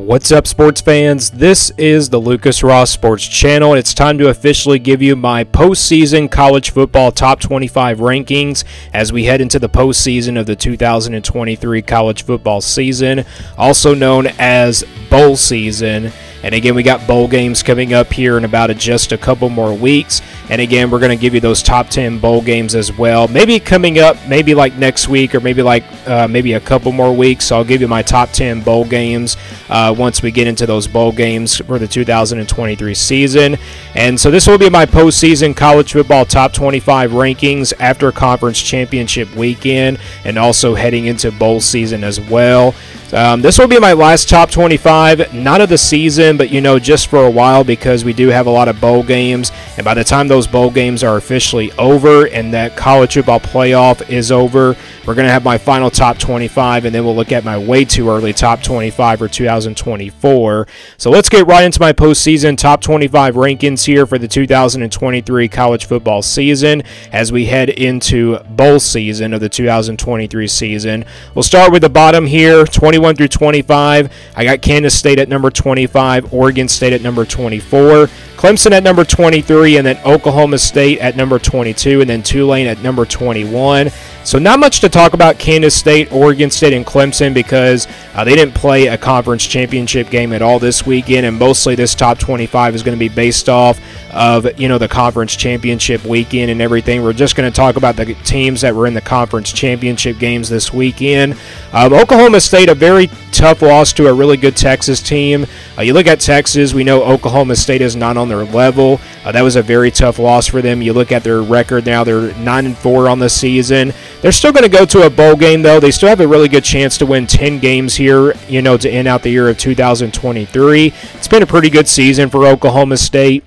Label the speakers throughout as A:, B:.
A: What's up, sports fans? This is the Lucas Ross Sports Channel, and it's time to officially give you my postseason college football top 25 rankings as we head into the postseason of the 2023 college football season, also known as bowl season. And again, we got bowl games coming up here in about just a couple more weeks. And again, we're going to give you those top 10 bowl games as well. Maybe coming up, maybe like next week or maybe like maybe a couple more weeks. So I'll give you my top 10 bowl games once we get into those bowl games for the 2023 season. And so this will be my postseason college football top 25 rankings after conference championship weekend and also heading into bowl season as well. This will be my last top 25, not of the season, but just for a while, because we do have a lot of bowl games, and by the time those bowl games are officially over and that college football playoff is over, we're going to have my final top 25, and then we'll look at my way too early top 25 for 2024. So let's get right into my postseason top 25 rankings here for the 2023 college football season as we head into bowl season of the 2023 season. We'll start with the bottom here, 21 through 25. I got Kansas State at number 25, Oregon State at number 24, Clemson at number 23, and then Oklahoma State at number 22, and then Tulane at number 21. So not much to talk about Kansas State, Oregon State, and Clemson because they didn't play a conference championship game at all this weekend, and mostly this top 25 is going to be based off of the conference championship weekend and everything. We're just going to talk about the teams that were in the conference championship games this weekend. Oklahoma State, a very tough loss to a really good Texas team. You look at Texas, we know Oklahoma State is not on their level. That was a very tough loss for them. You look at their record now, they're 9-4 on the season. They're still going to go to a bowl game, though. They still have a really good chance to win 10 games here, to end out the year of 2023. It's been a pretty good season for Oklahoma State.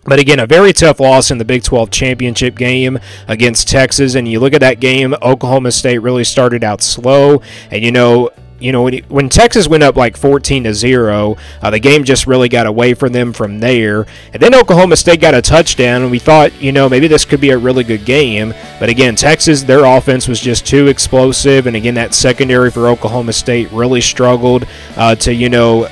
A: But again, a very tough loss in the Big 12 championship game against Texas. And you look at that game, Oklahoma State really started out slow. And when Texas went up like 14-0, the game just really got away from them from there. And then Oklahoma State got a touchdown, and we thought, maybe this could be a really good game. But again, Texas, their offense was just too explosive. And again, that secondary for Oklahoma State really struggled to,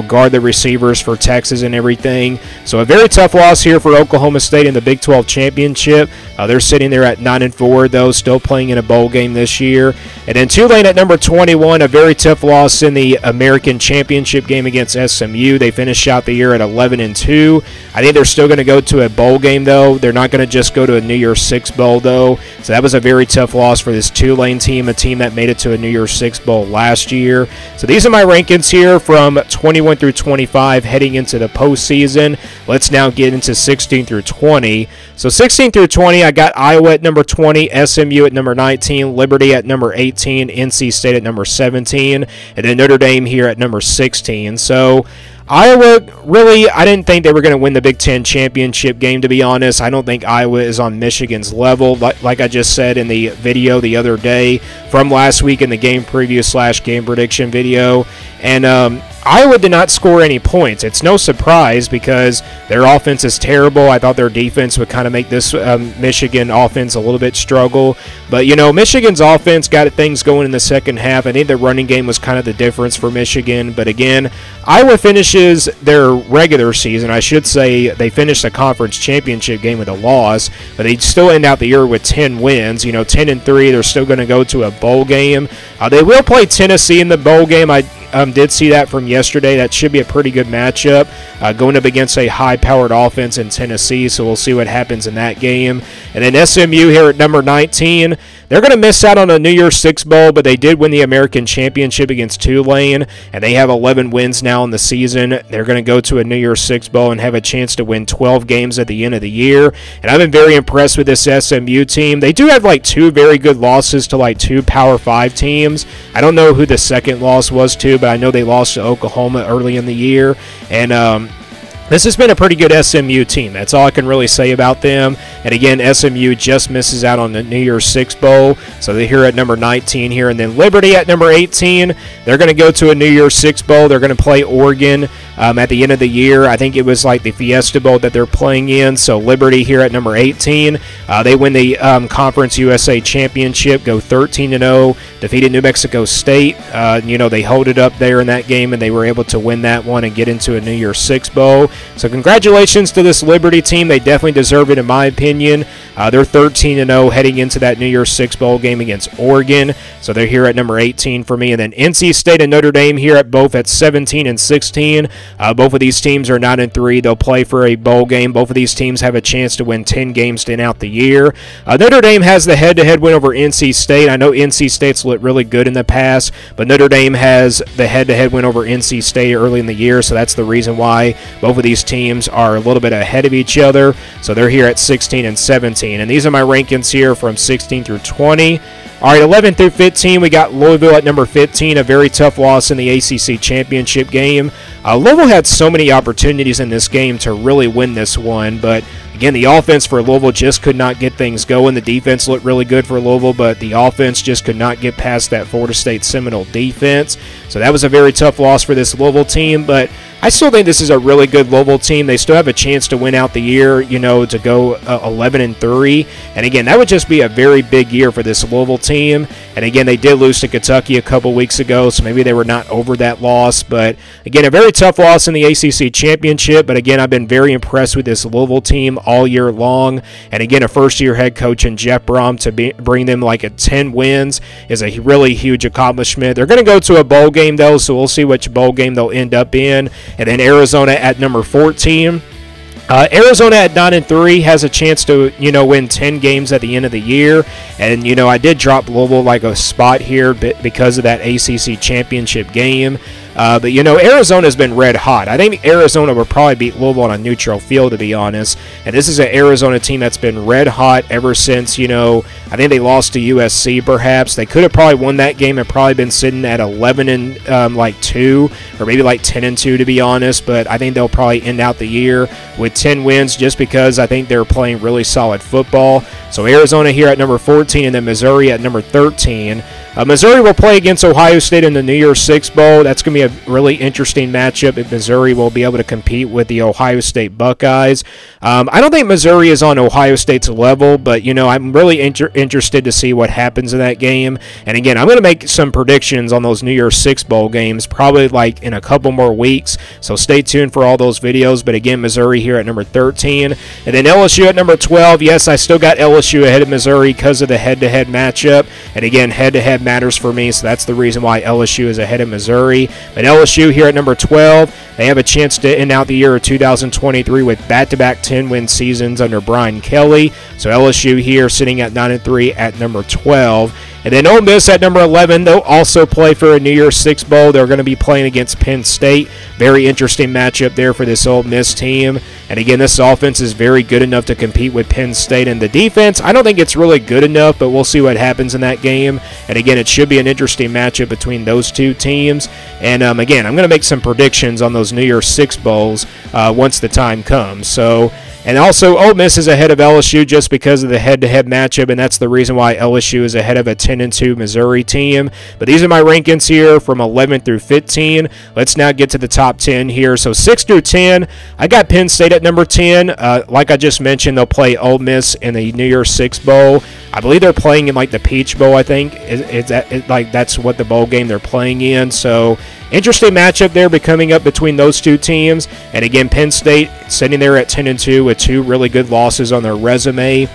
A: guard the receivers for Texas and everything. So a very tough loss here for Oklahoma State in the Big 12 championship. They're sitting there at 9-4, though, still playing in a bowl game this year. And then Tulane at number 21, a very tough loss in the American Championship game against SMU. They finished out the year at 11-2. I think they're still going to go to a bowl game, though. They're not going to just go to a New Year's Six bowl, though. So that was a very tough loss for this Tulane team, a team that made it to a New Year's Six bowl last year. So these are my rankings here from 21 through 25 heading into the postseason. Let's now get into 16 through 20. So 16 through 20, I got Iowa at number 20, SMU at number 19, Liberty at number 18, NC State at number 17, and then Notre Dame here at number 16. So Iowa, really, I didn't think they were going to win the Big Ten championship game, to be honest. I don't think Iowa is on Michigan's level, like I just said in the video the other day from last week in the game preview / game prediction video. And Iowa did not score any points. It's no surprise because their offense is terrible. I thought their defense would kind of make this Michigan offense a little bit struggle. But, Michigan's offense got things going in the second half. I think the running game was kind of the difference for Michigan. But, again, Iowa finishes their regular season. I should say they finished the conference championship game with a loss. But they still end out the year with 10 wins. 10-3, they're still going to go to a bowl game. They will play Tennessee in the bowl game. I did see that from yesterday. That should be a pretty good matchup going up against a high-powered offense in Tennessee, so we'll see what happens in that game. And then SMU here at number 19, they're going to miss out on a New Year's Six bowl, but they did win the American Championship against Tulane, and they have 11 wins now in the season. They're going to go to a New Year's Six bowl and have a chance to win 12 games at the end of the year. And I've been very impressed with this SMU team. They do have like two very good losses to like two Power 5 teams. I don't know who the second loss was to, but I know they lost to Oklahoma early in the year. And this has been a pretty good SMU team. That's all I can really say about them. And again, SMU just misses out on the New Year's Six bowl. So they're here at number 19 here. And then Liberty at number 18. They're going to go to a New Year's Six bowl. They're going to play Oregon at the end of the year. I think it was like the Fiesta Bowl that they're playing in. So Liberty here at number 18. They win the Conference USA Championship, go 13-0, defeated New Mexico State. They hold it up there in that game, and they were able to win that one and get into a New Year's Six Bowl. So congratulations to this Liberty team. They definitely deserve it, in my opinion. They're 13-0 heading into that New Year's Six Bowl game against Oregon. So they're here at number 18 for me. And then NC State and Notre Dame here at both at 17 and 16. Both of these teams are 9-3. They'll play for a bowl game. Both of these teams have a chance to win 10 games to end out the year. Notre Dame has the head-to-head win over NC State. I know NC State's looked really good in the past, but Notre Dame has the head-to-head win over NC State early in the year, so that's the reason why both of these teams are a little bit ahead of each other. So they're here at 16 and 17. And these are my rankings here from 16 through 20. All right, 11 through 15, we got Louisville at number 15, a very tough loss in the ACC championship game. Louisville had so many opportunities in this game to really win this one, but again, the offense for Louisville just could not get things going. The defense looked really good for Louisville, but the offense just could not get past that Florida State Seminole defense. So that was a very tough loss for this Louisville team, but I still think this is a really good Louisville team. They still have a chance to win out the year, to go 11-3. And again, that would just be a very big year for this Louisville team. And again, they did lose to Kentucky a couple weeks ago, so maybe they were not over that loss. But again, a very tough loss in the ACC championship. But again, I've been very impressed with this Louisville team all year long. And again, a first-year head coach in Jeff Brom to bring them like at 10 wins is a really huge accomplishment. They're going to go to a bowl game, though, so we'll see which bowl game they'll end up in. And then Arizona at number 14. Arizona at 9-3 has a chance to, win 10 games at the end of the year. And, I did drop Louisville like a spot here because of that ACC championship game. But Arizona's been red hot. I think Arizona would probably beat Louisville on a neutral field, to be honest. And this is an Arizona team that's been red hot ever since, I think they lost to USC perhaps. They could have probably won that game and probably been sitting at 11-2 or maybe like 10-2, to be honest. But I think they'll probably end out the year with 10 wins just because I think they're playing really solid football. So Arizona here at number 14 and then Missouri at number 13. Missouri will play against Ohio State in the New Year's Six Bowl. That's going to be a really interesting matchup if Missouri will be able to compete with the Ohio State Buckeyes. I don't think Missouri is on Ohio State's level, but, I'm really interested to see what happens in that game. And, again, I'm going to make some predictions on those New Year's Six Bowl games probably like in a couple more weeks. So stay tuned for all those videos. But, again, Missouri here at number 13. And then LSU at number 12. Yes, I still got LSU ahead of Missouri because of the head-to-head matchup. And, again, head-to-head matters for me, so that's the reason why LSU is ahead of Missouri. But LSU here at number 12, they have a chance to end out the year of 2023 with back-to-back 10-win seasons under Brian Kelly. So LSU here sitting at 9-3 at number 12. And then Ole Miss at number 11, they'll also play for a New Year's Six Bowl. They're going to be playing against Penn State. Very interesting matchup there for this Ole Miss team. And again, this offense is very good enough to compete with Penn State. And the defense, I don't think it's really good enough, but we'll see what happens in that game. And again, it should be an interesting matchup between those two teams. And again, I'm going to make some predictions on those New Year's Six Bowls once the time comes. And also, Ole Miss is ahead of LSU just because of the head-to-head matchup, and that's the reason why LSU is ahead of a 10-2 Missouri team. But these are my rankings here from 11 through 15. Let's now get to the top 10 here. So 6 through 10, I got Penn State at number 10. Like I just mentioned, they'll play Ole Miss in the New Year's Six Bowl. I believe they're playing in like the Peach Bowl, I think. That's what the bowl game they're playing in. So interesting matchup there coming up between those two teams. And again, Penn State sitting there at 10-2 with two really good losses on their resume.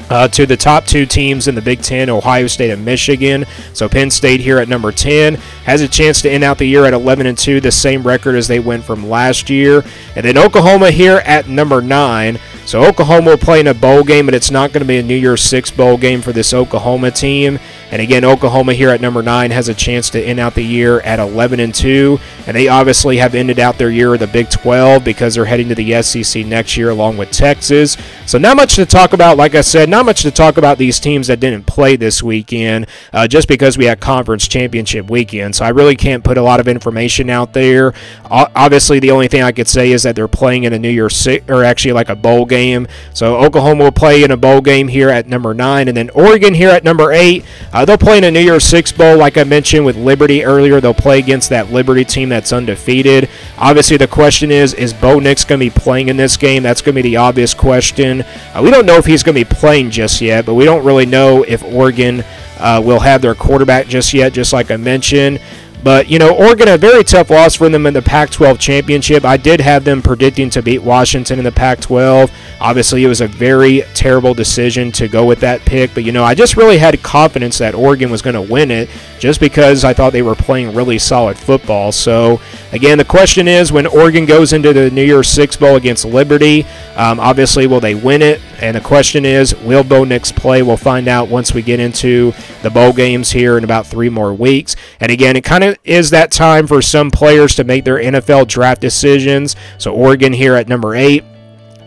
A: To the top two teams in the Big Ten, Ohio State and Michigan. So Penn State here at number 10 has a chance to end out the year at 11-2, the same record as they went from last year. And then Oklahoma here at number 9. So Oklahoma will play in a bowl game, but it's not going to be a New Year's Six bowl game for this Oklahoma team. And again, Oklahoma here at number 9 has a chance to end out the year at 11-2. And they obviously have ended out their year of the Big 12 because they're heading to the SEC next year along with Texas. So not much to talk about. Like I said, not much to talk about these teams that didn't play this weekend just because we had conference championship weekend. So I really can't put a lot of information out there. Obviously, the only thing I could say is that they're playing in a New Year's Six, or actually like a bowl game. So Oklahoma will play in a bowl game here at number 9. And then Oregon here at number 8. They'll play in a New Year's Six Bowl, like I mentioned with Liberty earlier. They'll play against that Liberty team that's undefeated. Obviously, the question is Bo Nix going to be playing in this game? That's going to be the obvious question. We don't know if he's going to be playing just yet, but we don't really know if Oregon will have their quarterback just yet, just like I mentioned. But, you know, Oregon, a very tough loss for them in the Pac-12 championship. I did have them predicting to beat Washington in the Pac-12. Obviously, it was a very terrible decision to go with that pick. But, you know, I just really had confidence that Oregon was going to win it just because I thought they were playing really solid football. So, again, the question is when Oregon goes into the New Year's Six Bowl against Liberty, obviously, will they win it? And the question is, will Bo Nix play? We'll find out once we get into the bowl games here in about 3 more weeks. And, again, it kind of is that time for some players to make their NFL draft decisions. So Oregon here at number 8.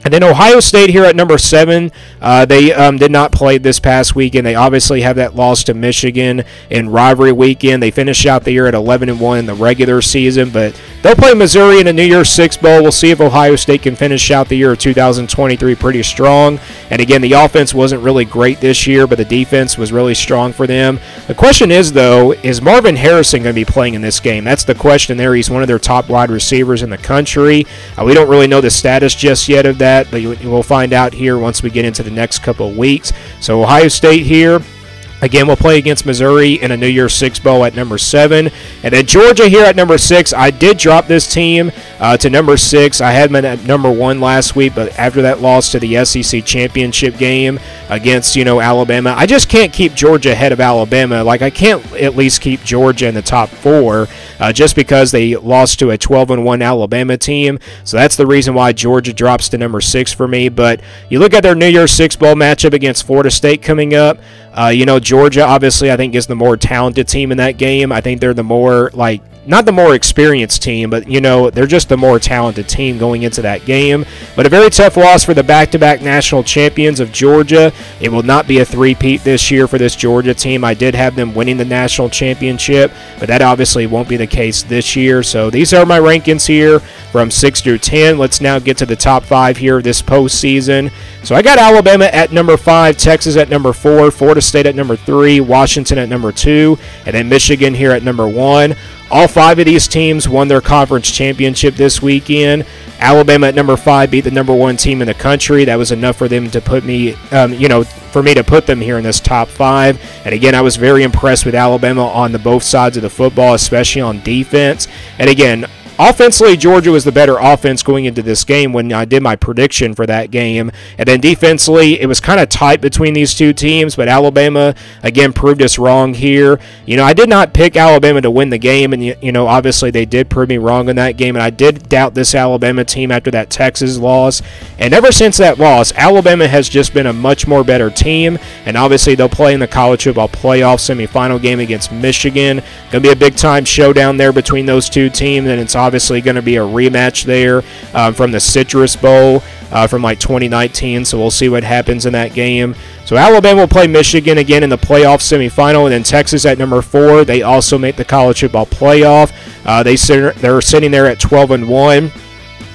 A: And then Ohio State here at number 7, they did not play this past weekend. They obviously have that loss to Michigan in rivalry weekend. They finished out the year at 11-1 in the regular season, but they'll play Missouri in a New Year's Six Bowl. We'll see if Ohio State can finish out the year of 2023 pretty strong. And again, the offense wasn't really great this year, but the defense was really strong for them. The question is, though, is Marvin Harrison going to be playing in this game? That's the question there. He's one of their top wide receivers in the country. We don't really know the status just yet of that, but we'll find out here once we get into the next couple of weeks. So Ohio State here. Again, we'll play against Missouri in a New Year's Six Bowl at number 7. And then Georgia here at number 6. I did drop this team to number 6. I had them at number 1 last week, but after that loss to the SEC championship game against, Alabama, I just can't keep Georgia ahead of Alabama. Like, I can't at least keep Georgia in the top 4 just because they lost to a 12-1 Alabama team. So that's the reason why Georgia drops to number 6 for me. But you look at their New Year's Six Bowl matchup against Florida State coming up. Georgia, obviously, I think is the more talented team in that game. I think they're the more, not the more experienced team, but, they're just the more talented team going into that game. But a very tough loss for the back-to-back national champions of Georgia. It will not be a three-peat this year for this Georgia team. I did have them winning the national championship, but that obviously won't be the case this year. So these are my rankings here from 6 through 10. Let's now get to the top 5 here this postseason. So I got Alabama at number 5, Texas at number 4, Florida State at number 3, Washington at number 2, and then Michigan here at number 1. All 5 of these teams won their conference championship this weekend. Alabama at number 5 beat the number 1 team in the country. That was enough for them to put me, for me to put them here in this top 5. And again, I was very impressed with Alabama on both sides of the football, especially on defense. And again, offensively, Georgia was the better offense going into this game when I did my prediction for that game. And then defensively, it was kind of tight between these two teams, but Alabama, again, proved us wrong here. I did not pick Alabama to win the game, and, obviously they did prove me wrong in that game, and I did doubt this Alabama team after that Texas loss. And ever since that loss, Alabama has just been a much more better team, and obviously they'll play in the college football playoff semifinal game against Michigan. Going to be a big-time showdown there between those two teams, and it's obviously going to be a rematch there from the Citrus Bowl from 2019, so we'll see what happens in that game. So Alabama will play Michigan again in the playoff semifinal, and then Texas at number 4. They also make the college football playoff. They're sitting there at 12-1.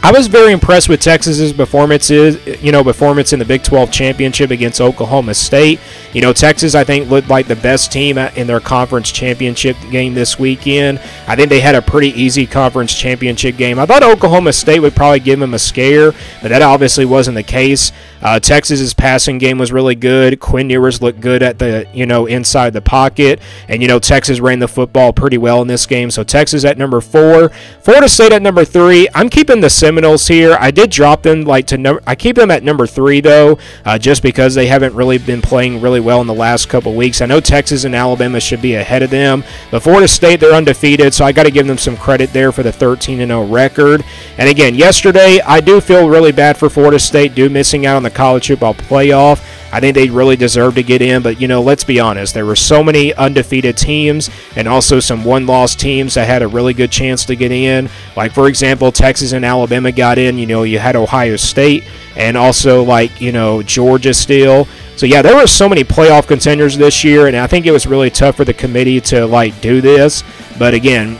A: I was very impressed with Texas's performance in the Big 12 championship against Oklahoma State. Texas, I think, looked like the best team in their conference championship game this weekend. I think they had a pretty easy conference championship game. I thought Oklahoma State would probably give them a scare, but that obviously wasn't the case. Texas's passing game was really good. Quinn Ewers looked good at the, inside the pocket, and, Texas ran the football pretty well in this game. So Texas at number 4, Florida State at number 3. I'm keeping the Seminoles here. I did drop them I keep them at number 3 though, just because they haven't really been playing really well in the last couple weeks. I know Texas and Alabama should be ahead of them, but Florida State, they're undefeated, so I got to give them some credit there for the 13-0 record. And again, yesterday, I do feel really bad for Florida State missing out on the college football playoff. I think they really deserve to get in, but, let's be honest. There were so many undefeated teams and also some one-loss teams that had a really good chance to get in. Like, for example, Texas and Alabama got in. You had Ohio State and also, Georgia still. So, yeah, there were so many playoff contenders this year, and I think it was really tough for the committee to, do this. But, again,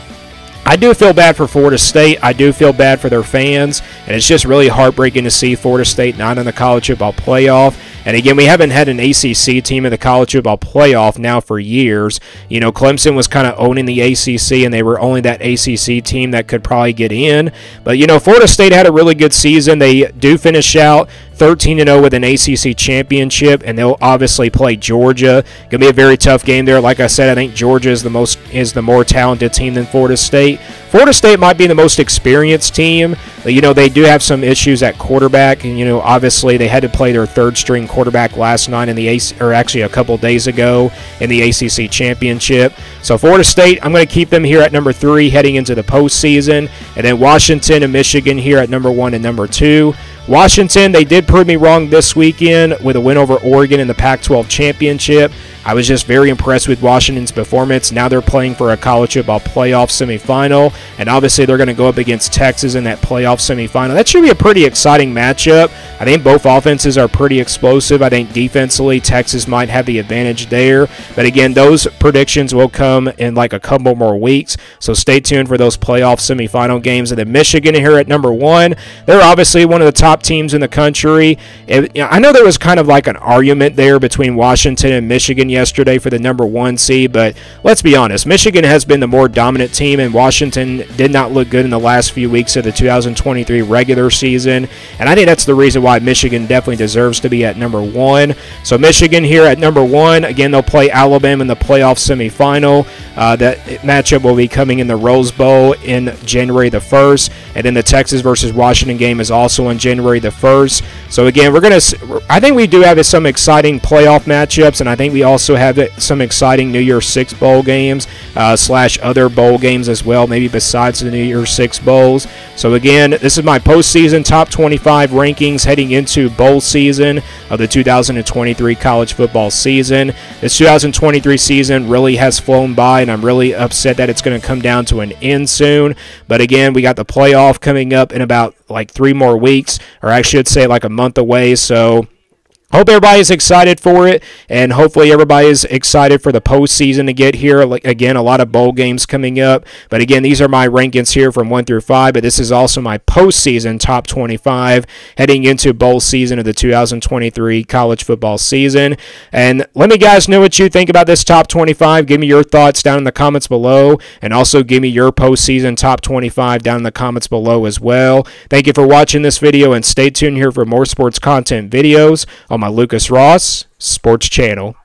A: I do feel bad for Florida State. I do feel bad for their fans, and it's just really heartbreaking to see Florida State not in the college football playoff. And again, we haven't had an ACC team in the college football playoff now for years. You know, Clemson was kind of owning the ACC, and they were only that ACC team that could probably get in. But, you know, Florida State had a really good season. They do finish out 13-0 with an ACC championship, and they'll obviously play Georgia. Gonna be a very tough game there. Like I said, I think Georgia is the more talented team than Florida State. Florida State might be the most experienced team. But, you know, they do have some issues at quarterback, and, you know, obviously they had to play their third-string quarterback last night in the or actually a couple days ago in the ACC championship. So Florida State, I'm going to keep them here at number 3 heading into the postseason, and then Washington and Michigan here at number 1 and number 2. Washington, they did prove me wrong this weekend with a win over Oregon in the Pac-12 championship. I was just very impressed with Washington's performance. Now they're playing for a college football playoff semifinal, and obviously they're going to go up against Texas in that playoff semifinal. That should be a pretty exciting matchup. I think both offenses are pretty explosive. I think defensively Texas might have the advantage there. But again, those predictions will come in like a couple more weeks, so stay tuned for those playoff semifinal games. And then Michigan here at number 1. They're obviously one of the top teams in the country. I know there was kind of like an argument there between Washington and Michigan yesterday for the number 1 seed, but let's be honest, Michigan has been the more dominant team, and Washington did not look good in the last few weeks of the 2023 regular season, and I think that's the reason why Michigan definitely deserves to be at number 1. So Michigan here at number 1. Again, they'll play Alabama in the playoff semifinal. That matchup will be coming in the Rose Bowl in January the 1st, and then the Texas versus Washington game is also on January the 1st. So again, I think we do have some exciting playoff matchups, and I think we also have some exciting New Year's Six bowl games / other bowl games as well, maybe besides the New Year's Six bowls. So again, this is my postseason top 25 rankings heading into bowl season of the 2023 college football season. This 2023 season really has flown by, and I'm really upset that it's going to come down to an end soon. But again, we got the playoff coming up in about like 3 more weeks, or I should say like a month away. So hope everybody's excited for it, and hopefully everybody's excited for the postseason to get here. Like, again, a lot of bowl games coming up. But again, these are my rankings here from 1 through 5, but this is also my postseason top 25 heading into bowl season of the 2023 college football season. And let me guys know what you think about this top 25. Give me your thoughts down in the comments below, and also give me your postseason top 25 down in the comments below as well. Thank you for watching this video, and stay tuned here for more sports content videos on my Lucas Ross Sports Channel.